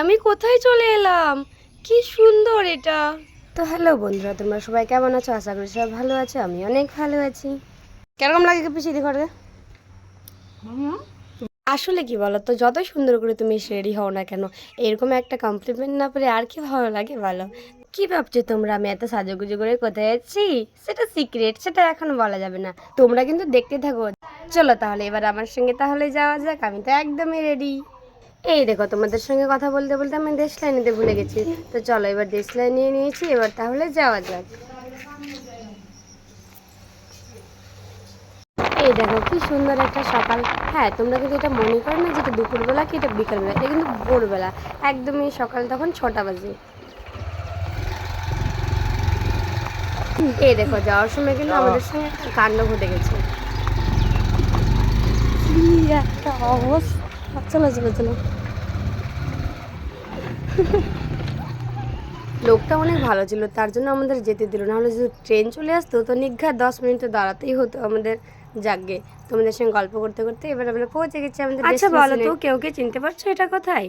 আমি কোথায় চলে এলাম? কি সুন্দর এটা। তো হ্যালো বন্ধুরা, তোমরা সবাই কেমন আছো? আশা করি সবাই ভালো আছো। আমি অনেক ভালো আছি। কেরকম লাগে পিছিয়ে দিকে ঘরে? আসলে কি বলো তো, যতই সুন্দর করে তুমি রেডি হও না কেন, এরকম একটা কমপ্লিমেন্ট না পেলে আর কি ভালো লাগে বলো? কি ভাবছো তোমরা আমি এত সাজুগুজু করে কোথায় যাচ্ছি? সেটা সিক্রেট, সেটা এখন বলা যাবে না। তোমরা কিন্তু দেখতে থাকো। চলো তাহলে এবার আমার সঙ্গে তাহলে যাওয়া যাক। আমি তো একদমই রেডি। এই দেখো, তোমাদের সঙ্গে কথা বলতে বলতে আমি দেশলাই নিতে ভুলে গেছি। তো চলো এবার দেশলাই নিয়ে নিয়েছি, এবার তাহলে যাওয়া যাক। এই দেখো কি সুন্দর একটা সকাল। হ্যাঁ, তোমরা কিন্তু এটা মনে করো না যে এটা দুপুরবেলা কি এটা বিকালবেলা, এটা কিন্তু ভোরবেলা। একদমই সকাল তখন 6টা বাজে। এই দেখো যাওয়ার সময় কিন্তু আমাদের সঙ্গে একটা কাণ্ড ঘটে গেছে। কি একটা অবস্থা! চলো চলো চলো। লোকটা অনেক ভালো ছিল, তার জন্য আমাদের যেতে দিল। নাহলে যদি ট্রেন চলে আসতো তো নির্ঘাত 10 মিনিট তো দাঁড়াতেই হতো আমাদের। যাকগে, তোমাদের সঙ্গে গল্প করতে করতে এবার আমরা পৌঁছে গেছি আমাদের। আচ্ছা বলো তো, কেউ কে চিনতে পারছো এটা কোথায়?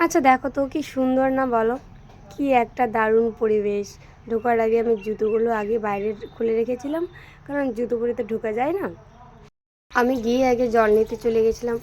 আচ্ছা দেখো তো কি সুন্দর না বলো? কি একটা দারুণ পরিবেশ। ঢোকার আগে আমি জুতোগুলো আগে বাইরে খুলে রেখেছিলাম, কারণ জুতো পরে তো ঢোকা যায় না। আমি গিয়ে আগে জল নিতে চলে গেছিলাম।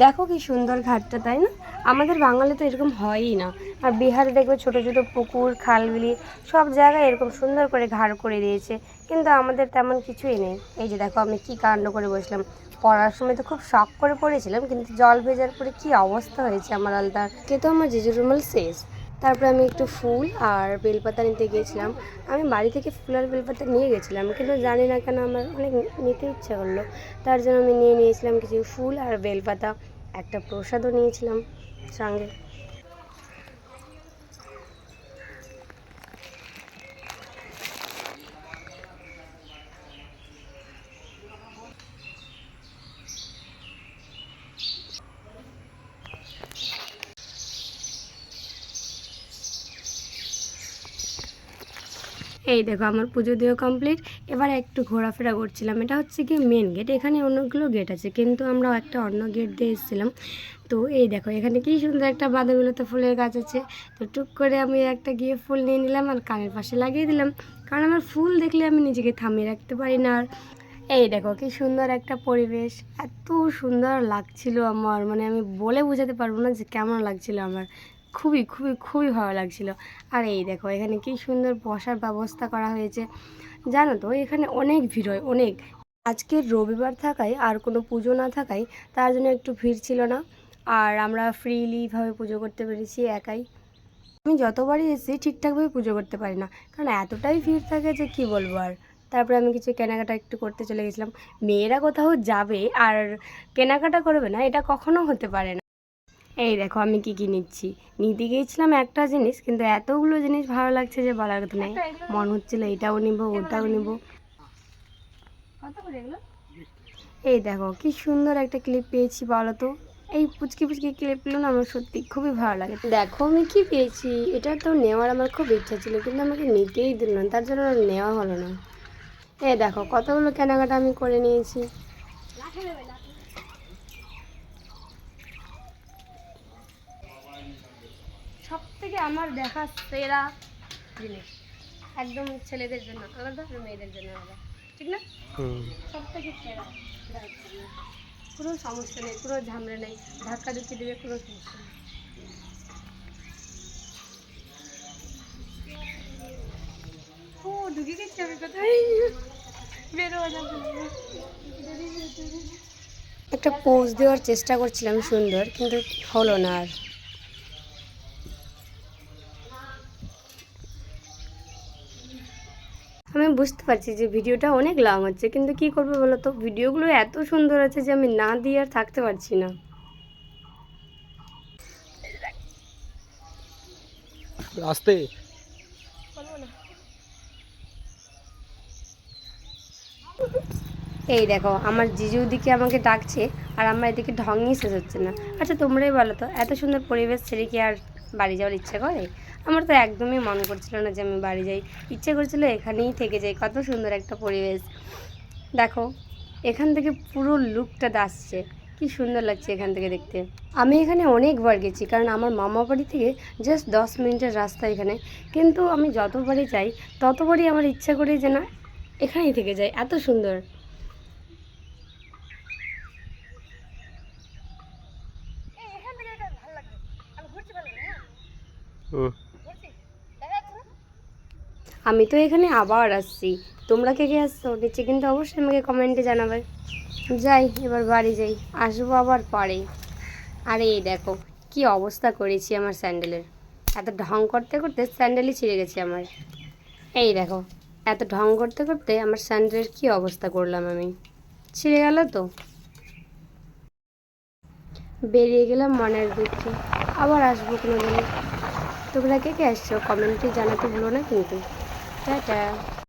দেখো কি সুন্দর ঘাটটা, তাই না? আমাদের বাঙালি তো এরকম হয়ই না। আর বিহারে দেখবে ছোট ছোট পুকুর খাল বিলি সব জায়গায় এরকম সুন্দর করে ঘাট করে দিয়েছে, কিন্তু আমাদের তেমন কিছুই নেই। এই যে দেখো আমি কি কাণ্ড করে বসলাম। পড়ার সময় তো খুব শখ করে পড়েছিলাম, কিন্তু জল ভেজার পরে কি অবস্থা হয়েছে আমার আলতার। কিন্তু আমার জিজু রুমাল শেষ। তারপরে আমি একটু ফুল আর বেলপাতা নিতে গিয়েছিলাম। আমি বাড়ি থেকে ফুল আর বেলপাতা নিয়ে গেছিলাম, কিন্তু জানি না কেন আমার অনেক নিতে ইচ্ছা করলো। তার জন্য আমি নিয়ে নিয়েছিলাম কিছু ফুল আর বেলপাতা। একটা প্রসাদও নিয়েছিলাম সঙ্গে। এই দেখো আমার পুজো দেওয়া কমপ্লিট। এবার একটু ঘোরাফেরা করছিলাম। এটা হচ্ছে কি মেন গেট। এখানে অনেকগুলো গেট আছে, কিন্তু আমরা একটা অন্য গেট দিয়ে এসেছিলাম। তো এই দেখো এখানে কি সুন্দর একটা বাঁধাগুলোতে ফুলের গাছ আছে। তো টুক করে আমি একটা গিয়ে ফুল নিয়ে নিলাম আর কানের পাশে লাগিয়ে দিলাম, কারণ আমার ফুল দেখলে আমি নিজেকে থামিয়ে রাখতে পারি না। আর এই দেখো কি সুন্দর একটা পরিবেশ। এত সুন্দর লাগছিল আমার, মানে আমি বলে বোঝাতে পারবো না যে কেমন লাগছিল আমার। খুবই খুবই খুবই ভালো লাগছিল। আর এই দেখো এখানে কি সুন্দর বসার ব্যবস্থা করা হয়েছে। জানো তো এখানে অনেক ভিড় হয়, অনেক। আজকের রবিবার থাকায় আর কোনো পুজো না থাকায় তার জন্য একটু ভিড় ছিল না। আর আমরা ফ্রিলিভাবে পুজো করতে পেরেছি একাই। আমি যতবারই এসেছি ঠিকঠাকভাবে পুজো করতে পারি না, কারণ এতটাই ভিড় থাকে যে কি বলবো আর। তারপরে আমি কিছু কেনাকাটা একটু করতে চলে গেছিলাম। মেয়েরা কোথাও যাবে আর কেনাকাটা করবে না, এটা কখনো হতে পারে না। এই দেখো আমি কি কি নিচ্ছি। নিতে গিয়েছিলাম একটা জিনিস, কিন্তু এতগুলো জিনিস ভালো লাগছে যে বলার কথা নেই। মনে হচ্ছিল এটাও নিব ওটাও নিব। এই দেখো কি সুন্দর একটা ক্লিপ পেয়েছি বলো তো। এই পুচকি পুচকি ক্লিপগুলো না আমার সত্যি খুবই ভালো লাগে। দেখো আমি কি পেয়েছি। এটা তো নেওয়ার আমার খুব ইচ্ছা ছিল, কিন্তু আমাকে নিতেই দিল না, তার জন্য আর নেওয়া হলো না। এই দেখো কতগুলো কেনাকাটা আমি করে নিয়েছি। সব থেকে আমার দেখা সেরা জিনিস, একদম ছেলেদের জন্য আলাদা আর মেয়েদের জন্য আলাদা, ঠিক না? সব থেকে সেরা। কোনো সমস্যা নেই, কোনো ঝামেলা নেই, ধাক্কা ধুক্কি দেবে কোনো সমস্যা নেই। ও ঢুকে গেছি আমি কোথায়, বেরোয়া যাবে না। একটা পোজ দেওয়ার চেষ্টা করছিলাম সুন্দর, কিন্তু হলো না আর। আমি বুঝতে পারছি যে ভিডিওটা অনেক লং হচ্ছে, কিন্তু কি করবো বলো তো, ভিডিওগুলো এত সুন্দর আছে যে আমি না দিয়ে আর থাকতে পারছি না। আস্তে। এই দেখো আমার জিজু দিকে আমাকে ডাকছে, আর আমার এদিকে ঢঙই শেষ হচ্ছে না। আচ্ছা তোমরাই বলো তো, এত সুন্দর পরিবেশ ছেড়ে কি আর বাড়ি যাওয়ার ইচ্ছে করে? আমার তো একদমই মন করছিল না যে আমি বাড়ি যাই। ইচ্ছে করছিল এখানেই থেকে যাই, কত সুন্দর একটা পরিবেশ। দেখো এখান থেকে পুরো লুকটা আসছে। কি সুন্দর লাগছে এখান থেকে দেখতে। আমি এখানে অনেকবার গেছি, কারণ আমার মামা বাড়ি থেকে জাস্ট 10 মিনিটের রাস্তা এখানে। কিন্তু আমি যতবারই যাই ততবারই আমার ইচ্ছা করে যে না এখানেই থেকে যাই, এত সুন্দর। হুম। আমি তো এখানে আবার আসছি, তোমরা কে কে আসছো নিচে কিন্তু অবশ্যই আমাকে কমেন্টে জানাবে। যাই এবার বাড়ি যাই, আসবো আবার পরে। আরে এই দেখো কি অবস্থা করেছি আমার স্যান্ডেলের, এত ঢং করতে করতে স্যান্ডেলই ছিঁড়ে গেছে আমার। এই দেখো এত ঢং করতে করতে আমার স্যান্ডেলের কি অবস্থা করলাম আমি, ছিঁড়ে গেল তো। বেরিয়ে গেলাম মনের দুঃখে, আবার আসবো কোনো দিন। তোমরা কে কে আসছো কমেন্টে জানাতে ভুলো না কিন্তু। টাটা।